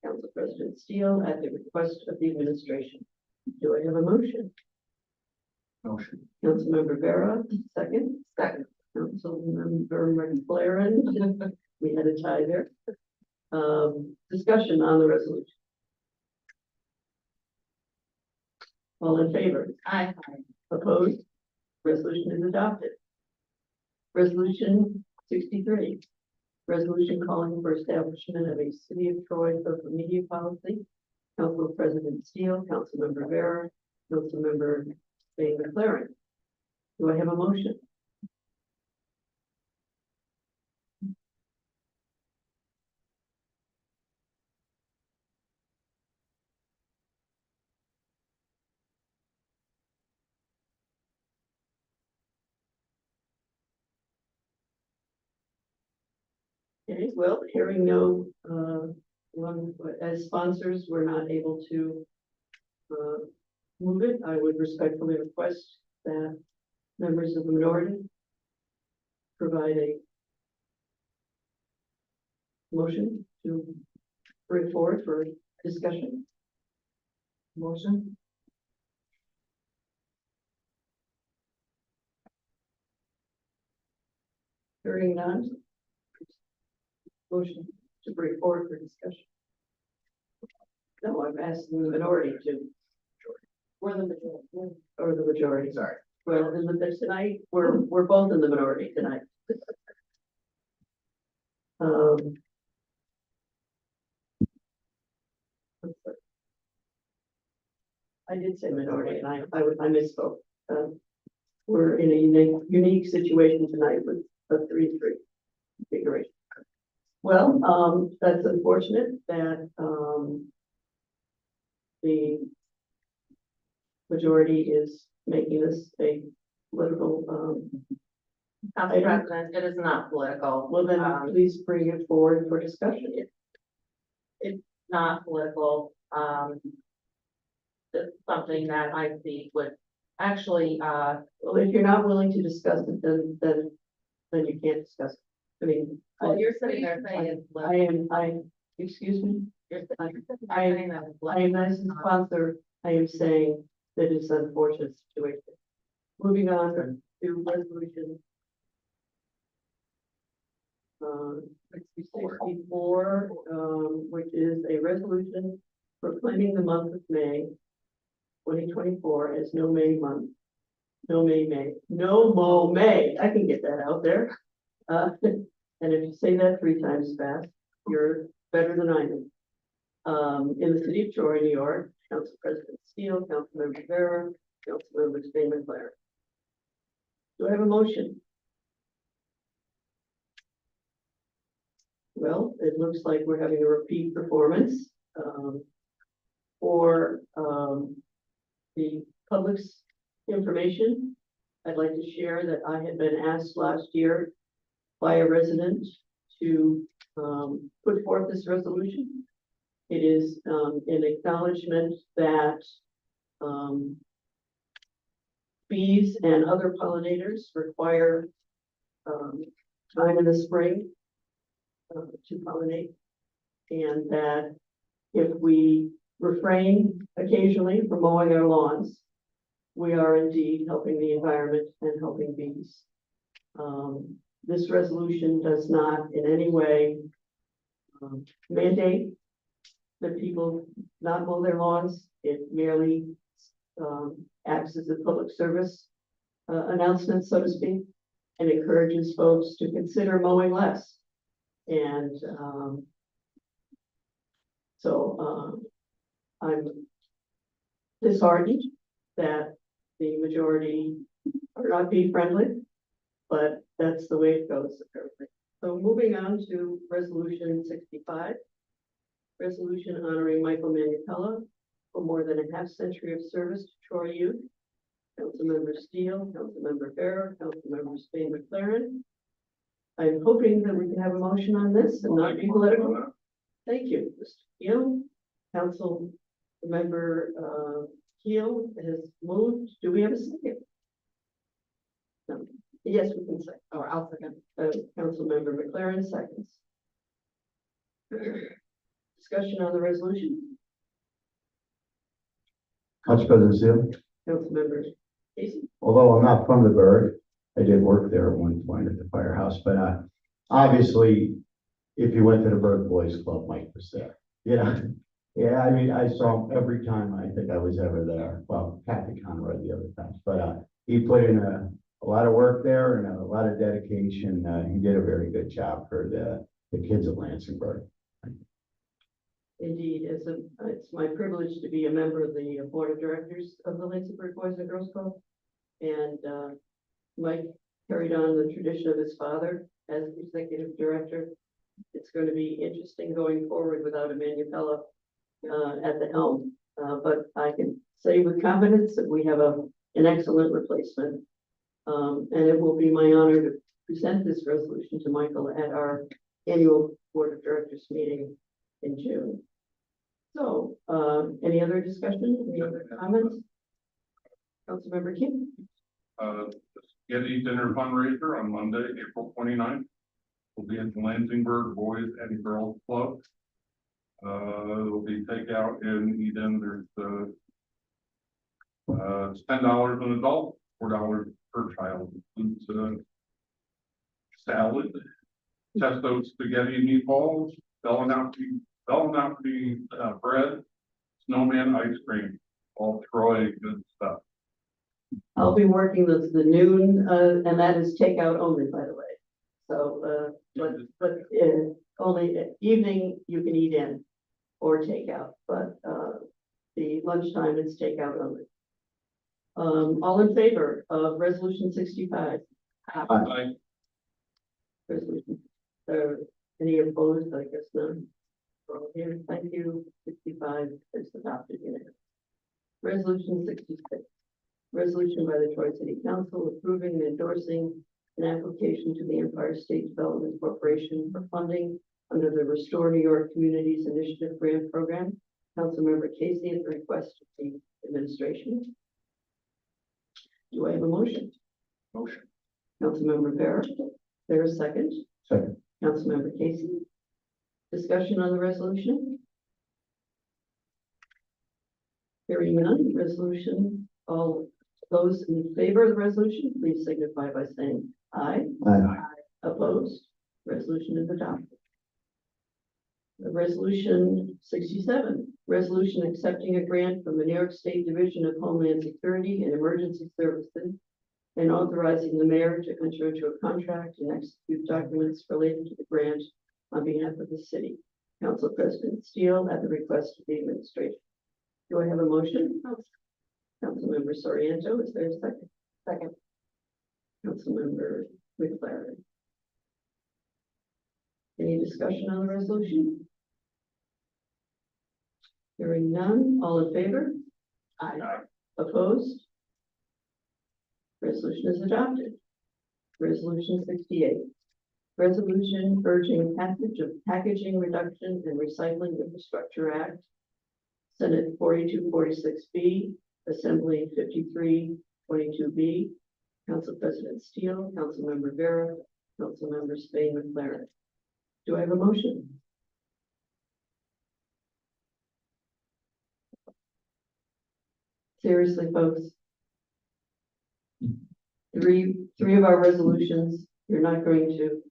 Council President Steele at the request of the administration. Do I have a motion? Motion. Councilmember Vera, second. Second. Councilmember McLaren. We had a tie there. Discussion on the resolution. All in favor? Aye. Opposed? Resolution is adopted. Resolution 63. Resolution calling for establishment of a City of Troy social media policy. Council President Steele, Councilmember Vera, Councilmember Bay McLaren. Do I have a motion? Okay, well, hearing no, as sponsors, we're not able to move it. I would respectfully request that members of the minority provide a motion to bring forward for discussion. Motion. Hearing none. Motion to bring forward for discussion. No, I'm asking the minority to. Or the majority. Or the majority. Sorry. Well, in the tonight, we're both in the minority tonight. I did say minority, and I misspoke. We're in a unique situation tonight with a 3-3 configuration. Well, that's unfortunate that, the majority is making this a political, Council President, it is not political. well then, please bring it forward for discussion. It's not political. It's something that I see would actually, Well, if you're not willing to discuss it, then you can't discuss it. I mean, well, you're sitting there saying it's political. excuse me, You're sitting there I- saying that it's I am political. as a sponsor, I am saying that it's an unfortunate situation. Moving on to resolution. 64, which is a resolution proclaiming the month of May 2024 as No May Month. No May, I can get that out there. And if you say that 3 times fast, you're better than I am. In the city of Troy, New York, Council President Steele, Councilmember Rivera, Councilmember Spain McLaren. Do I have a motion? Well, it looks like we're having a repeat performance, for, the public's information. I'd like to share that I had been asked last year by a resident to, put forth this resolution. It is, an acknowledgement that, bees and other pollinators require, time in the spring, to pollinate. And that if we refrain occasionally from mowing our lawns, we are indeed helping the environment and helping bees. This resolution does not in any way mandate that people not mow their lawns. It merely acts as a public service announcement, so to speak, and encourages folks to consider mowing less. And so I'm disheartened that the majority are not bee friendly, but that's the way it goes apparently. So moving on to resolution 65. Resolution honoring Michael Manutella for more than a half century of service to Troy youth. Councilmember Steele, Councilmember Farrer, Councilmember Spain McLaren. I'm hoping that we can have a motion on this and not be political. Thank you, Mr. Keel. Council member Keel has moved. Do we have a second? No. Yes, we can say, or I'll second. Council member McLaren seconds. Discussion on the resolution. Council President Seal, Council member Casey. although I'm not from the Berg, I did work there at one point at the firehouse, but obviously, if you went to the Berg Boys Club, Mike was there. You know, yeah, I mean, I saw him every time I think I was ever there. Well, Kathy Conroy the other times, but he put in a lot of work there and a lot of dedication. He did a very good job for the kids of Lansingburg. Indeed, it's my privilege to be a member of the board of directors of the Lansingburg Boys and Girls Club. And Mike carried on the tradition of his father as executive director. It's going to be interesting going forward without a Manufella at the helm. But I can say with confidence that we have an excellent replacement. And it will be my honor to present this resolution to Michael at our annual Board of Directors meeting in June. So, any other discussion, any other comments? Councilmember King? Getty Dinner fundraiser on Monday, April 29th. Will be at the Lansingburg Boys and Girls Club. It'll be takeout in Eden. There's it's $10 an adult, $4 per child. Includes salad, pesto spaghetti meatballs, Bellinati bread, snowman ice cream, all Troy good stuff. I'll be working the noon, and that is takeout only, by the way. So, but only evening you can eat in or takeout, but, the lunchtime is takeout only. All in favor of resolution 65? I Resolution, any opposed? I guess none. We're all here, thank you. 65 is adopted unanimously. Resolution 66. Resolution by the Troy City Council approving and endorsing an application to the Empire State Development Corporation for funding under the Restore New York Communities Initiative Grant Program. Councilmember Casey at the request of the administration. Do I have a motion? motion. Councilmember Farrer, there a second? Second. Councilmember Casey. Discussion on the resolution? Hearing none, resolution, all those in favor of the resolution, please signify by saying aye. Aye. Opposed? Resolution is adopted. Resolution 67, resolution accepting a grant from the New York State Division of Homeland Security and Emergency Services and authorizing the mayor to enter into a contract and execute documents related to the grant on behalf of the city. Council President Steele at the request of the administration. Do I have a motion? Councilmember Soriento, is there a second? Second. Councilmember McLaren. Any discussion on the resolution? Hearing none, all in favor? Aye. Opposed? Resolution is adopted. Resolution 68. Resolution urging passage of Packaging Reduction and Recycling Infrastructure Act, Senate 4246B, Assembly 5322B, Council President Steele, Councilmember Vera, Councilmember Spain McLaren. Do I have a motion? Seriously, folks. Three of our resolutions, you're not going to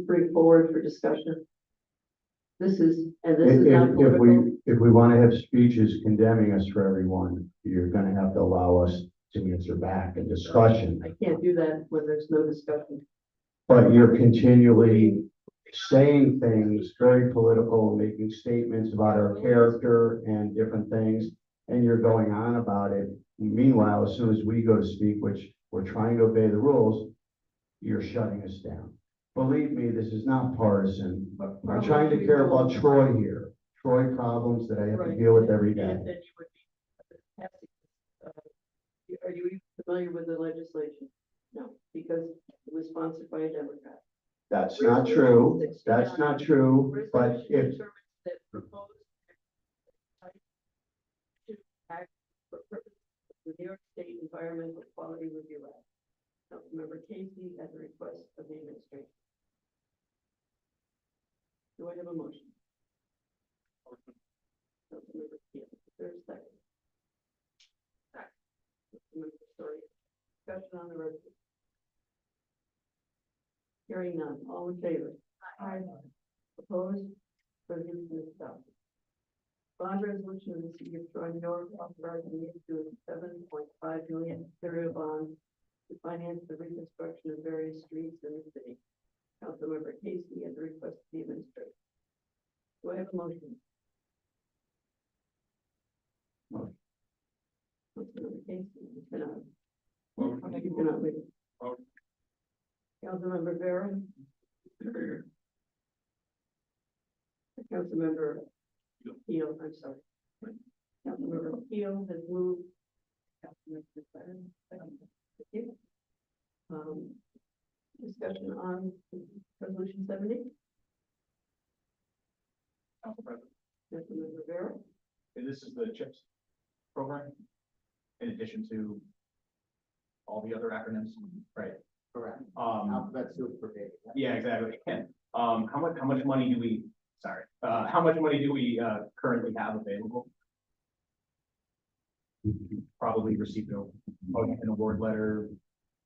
bring forward for discussion. This is not political. If we want to have speeches condemning us for everyone, you're gonna have to allow us to answer back in discussion. I can't do that when there's no discussion. But you're continually saying things very political, making statements about our character and different things, and you're going on about it. Meanwhile, as soon as we go to speak, which we're trying to obey the rules, you're shutting us down. Believe me, this is not partisan. I'm trying to care about Troy here, Troy problems that I have to deal with every day. And then you would be passing, are you even familiar with the legislation? No, because it was sponsored by a Democrat. That's not true. That's not true. But Resolution if, determines that proposed to act for purposes of the New York State Environmental Quality Review Act. Councilmember Casey at the request of the administration. Do I have a motion? Councilmember Steele, is there a second? Councilmember Story, discussion on the resolution. Hearing none, all in favor? Aye. Opposed? Resolution is adopted. Bond resolution of the city of Troy, New York, authorizing the issue of $7.5 million serial bonds to finance the reconstruction of various streets in the city. Councilmember Casey at the request of the administration. Do I have a motion? Motion. Councilmember Casey, you cannot. Motion. You cannot wait. Motion. Councilmember Vera. Councilmember Keel, I'm sorry. Councilmember Keel has moved. Councilmember McLaren, second. Thank you. Discussion on resolution 70. Council President, Councilmember Vera. and this is the CHIPS program, in addition to all the other acronyms, right? Correct. That's super big. yeah, exactly. How much money do we, sorry, how much money do we, currently have available? Probably received an award letter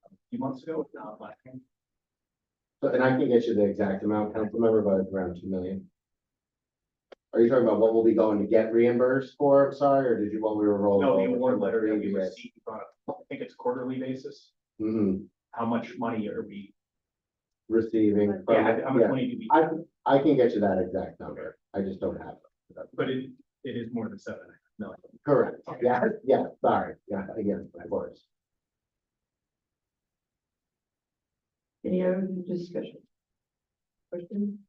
a few months ago, if not last time. So, and I can get you the exact amount, council member, but it's around 2 million. Are you talking about what will be going to get reimbursed for? I'm sorry, or did you, what we were rolling? No, the over award from the letter that we previous? received on a, I think it's quarterly basis. Mhm. How much money are we, Receiving. from- yeah, how much yeah. money do we, I can get you that exact number. I just don't have it. but it is more than 7 million. Correct. Yeah, yeah, sorry. Yeah, again, of course. Any other discussion? Question?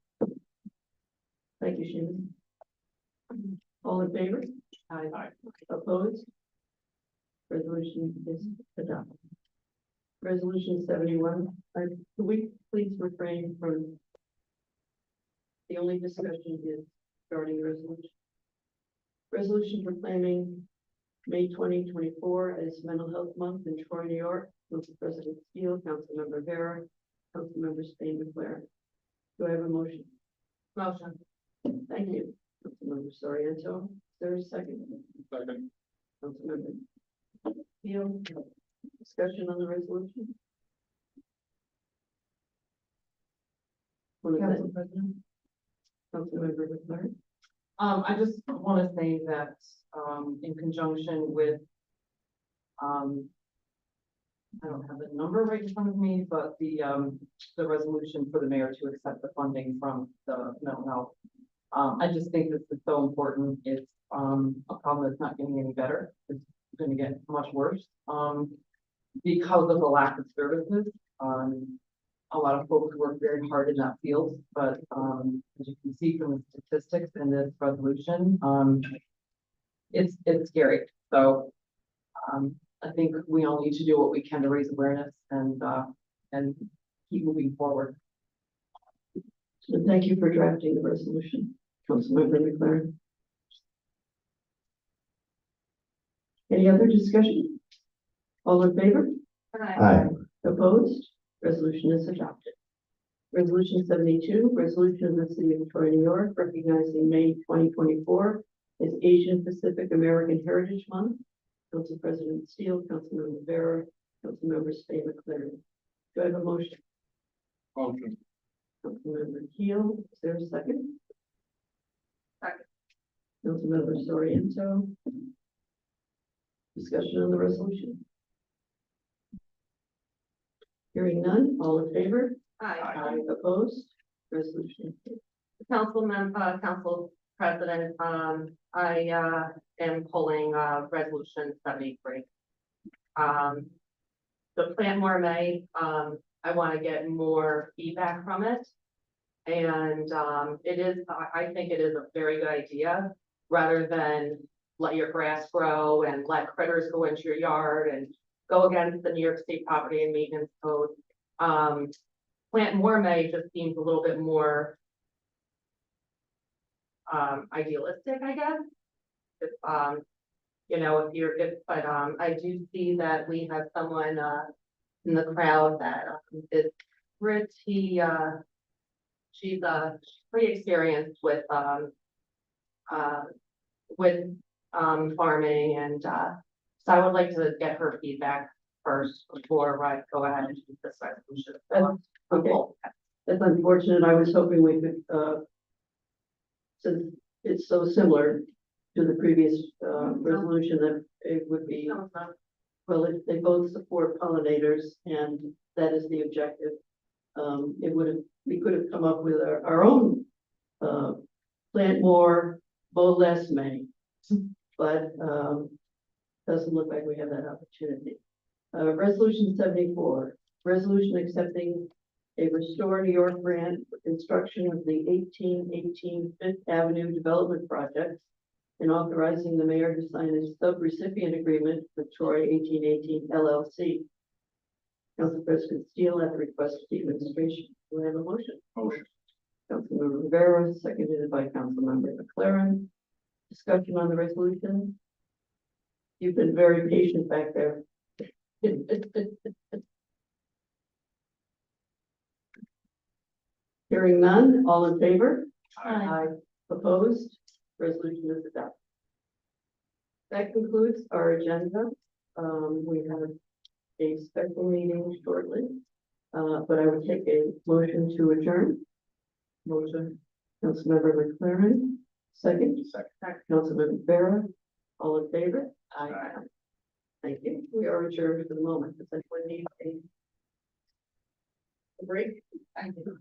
Thank you, Shannon. All in favor? Aye. Opposed? Resolution is adopted. Resolution 71, could we please refrain from? The only discussion is regarding the resolution. Resolution proclaiming May 2024 as Mental Health Month in Troy, New York. Council President Steele, Councilmember Vera, Councilmember Spain McLaren. Do I have a motion? Motion. Thank you. Councilmember Soriento, is there a second? Second. Councilmember Steele, discussion on the resolution? Council President. Councilmember McLaren. I just want to say that, in conjunction with, I don't have the number right in front of me, but the resolution for the mayor to accept the funding from the mental health. I just think this is so important. It's, a problem that's not getting any better. It's going to get much worse, because of the lack of services. A lot of folks work very hard in that field, but, as you can see from the statistics in this resolution, it's scary. So, I think we all need to do what we can to raise awareness and keep moving forward. So thank you for drafting the resolution, Councilmember McLaren. Any other discussion? All in favor? Aye. Opposed? Resolution is adopted. Resolution 72, resolution of the city of Troy, New York, recognizing May 2024 as Asian Pacific American Heritage Month. Council President Steele, Councilmember Vera, Councilmember Spain McLaren. Do I have a motion? Motion. Councilmember Keel, is there a second? Second. Councilmember Soriento. Discussion on the resolution. Hearing none, all in favor? Aye. Opposed? Resolution. Council President, I am pulling resolution 73. The Plant More May, I want to get more feedback from it. And it is, I think it is a very good idea, rather than let your grass grow and let critters go into your yard and go against the New York State Property and Maintenance Code. Plant More May just seems a little bit more idealistic, I guess. If, you know, but I do see that we have someone in the crowd that is pretty, she's pretty experienced with farming, and so I would like to get her feedback first before I go ahead and do this resolution. Okay, that's unfortunate. I was hoping we could, since it's so similar to the previous, resolution, that it would be, No, it's not. well, if they both support pollinators and that is the objective. We could have come up with our own, plant more, mow less May. But, doesn't look like we have that opportunity. Resolution 74, resolution accepting a Restore New York grant for construction of the 1818 Fifth Avenue Development Project and authorizing the mayor to sign a sub-recipient agreement with Troy 1818 LLC. Council President Steele at the request of the administration. Do I have a motion? Motion. Councilmember Rivera, seconded by Councilmember McLaren. Discussion on the resolution. You've been very patient back there. Hearing none, all in favor? Aye. Opposed? Resolution is adopted. That concludes our agenda. We have a special meeting shortly. But I would take a motion to adjourn. Motion. Councilmember McLaren, second. Second. Councilmember Farah, all in favor? Aye. Thank you. We are adjourned for the moment. Does anyone need a break? Thank you.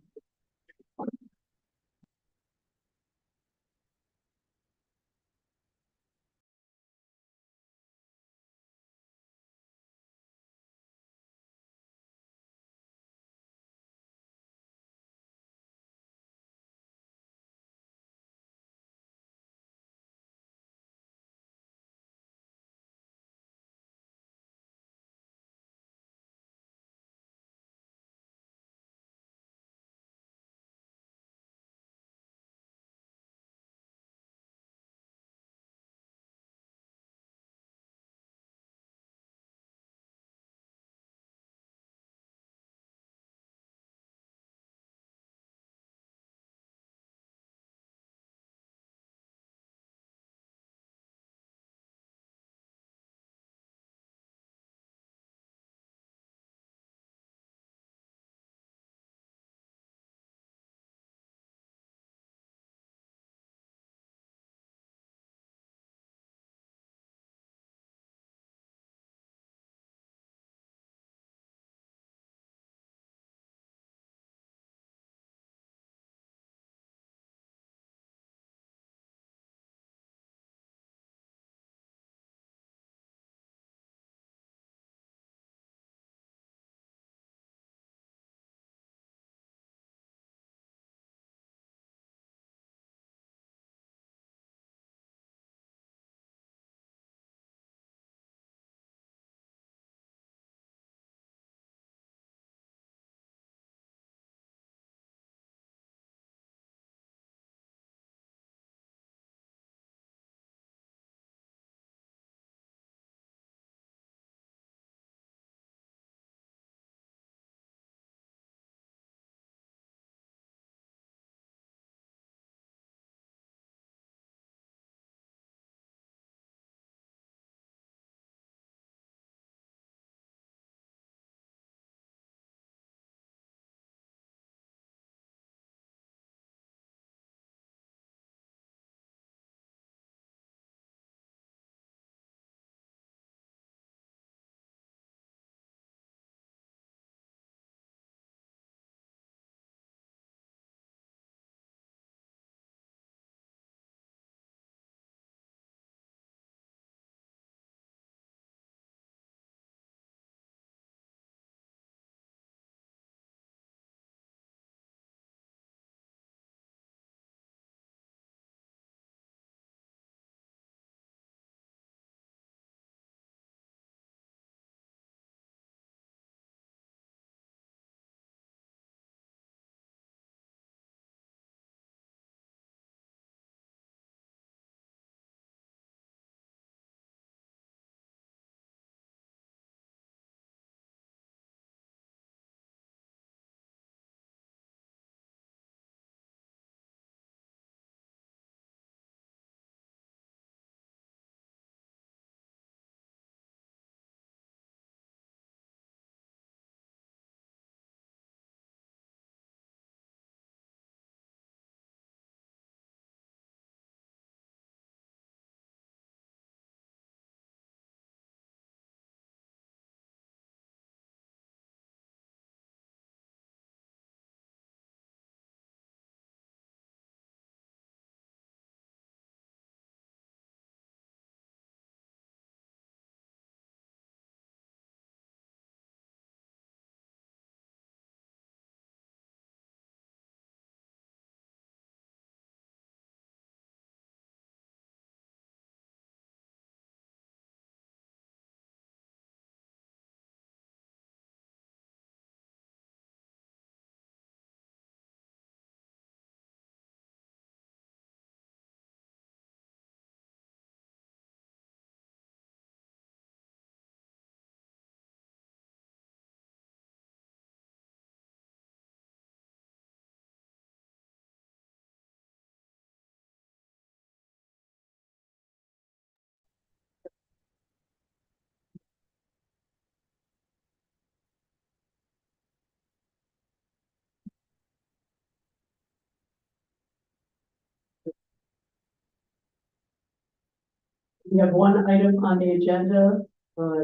We have one item on the agenda.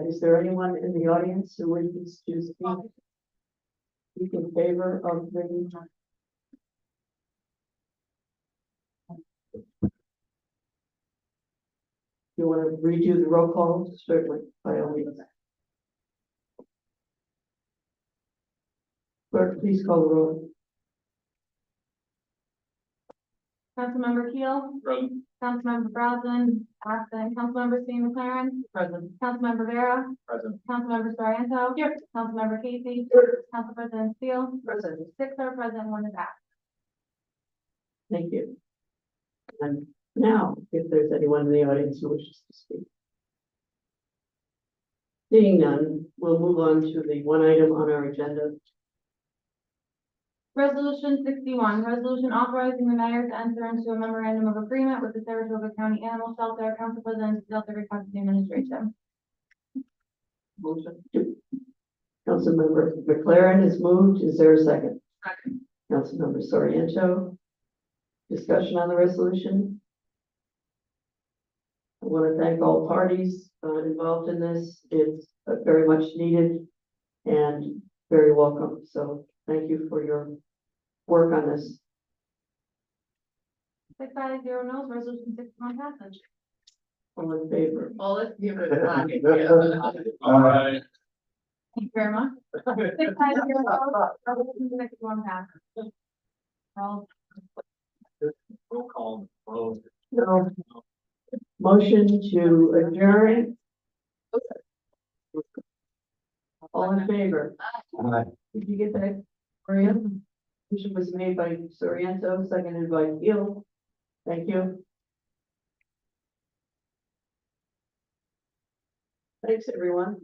Is there anyone in the audience who wishes to speak in favor of the? You want to redo the roll call? Certainly, by all means. Clerk, please call the roll. Councilmember Keel, Present. Councilmember Brosnan, absent, Councilmember Steve McLaren, Present. Councilmember Vera, Present. Councilmember Soriento. Here. Councilmember Casey. Council President Steele. Present. 6 are present, 1 is absent. Thank you. And now, if there's anyone in the audience who wishes to speak. Seeing none, we'll move on to the one item on our agenda. Resolution 61, resolution authorizing the mayor to enter into a memorandum of agreement with the Saratoga County Animal Shelter. Council President Steele to request the administration. Motion. Councilmember McLaren has moved. Is there a second? Second. Councilmember Soriento. Discussion on the resolution. I want to thank all parties involved in this. It's very much needed and very welcome. So thank you for your work on this. 6 ayes, 0 noes, resolution 61 passes. All in favor? Well, let's give it All right. Thank you very much. 6 ayes, 0 noes, resolution 61 passes. All Roll call. Vote. No. Motion to adjourn. All in favor? Did you get that, Maria? Motion was made by Soriento, seconded by Gill. Thank you. Thanks, everyone.